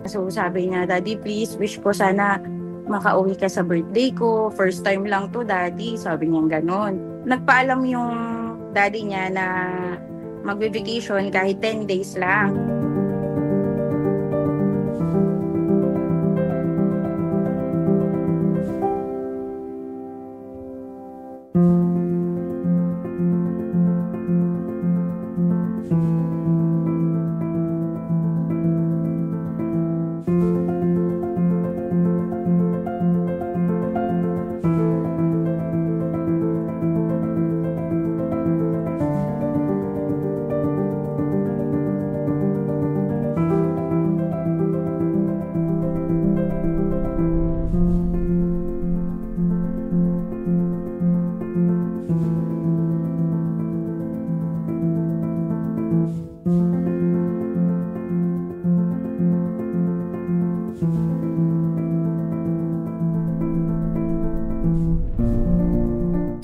So sabi niya, "Daddy, please, wish ko sana makauwi ka sa birthday ko. First time lang to, Daddy." Sabi niya ganon. Nagpaalam yung daddy niya na magbe-vacation kahit 10 days lang.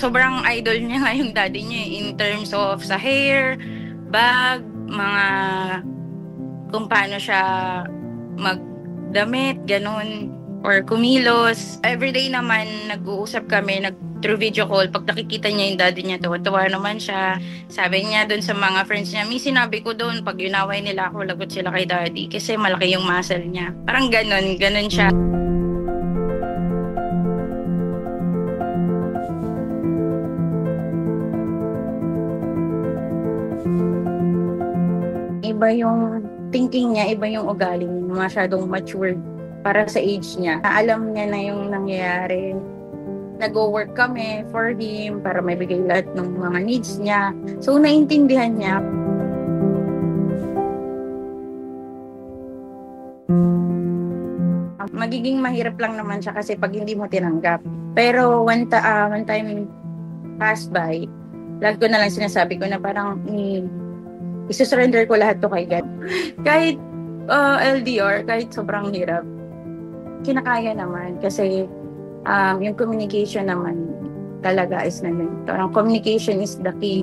Sobrang idol niya nga yung daddy niya in terms of sa hair, bag, mga kung paano siya magdamit, ganun, or kumilos. Everyday naman nag-uusap kami, through video call. Pag nakikita niya yung daddy niya, tuwa-tuwa naman siya. Sabi niya doon sa mga friends niya, may sinabi ko doon, pag inaway nila ako, lagot sila kay daddy kasi malaki yung muscle niya. Parang ganun siya. Iba yung thinking niya, iba yung ugali niya, masyadong matured para sa age niya. Alam niya na yung nangyayari. Nag-work kami for him para maibigay lahat ng mga needs niya. So, naintindihan niya. Magiging mahirap lang naman siya kasi pag hindi mo tinanggap. Pero one time passed by, lagi ko na lang sinasabi ko na parang isusurrender ko lahat to kay God. Kahit LDR, kahit sobrang hirap, kinakaya naman kasi yung communication naman talaga is nandun. Parang communication is the key.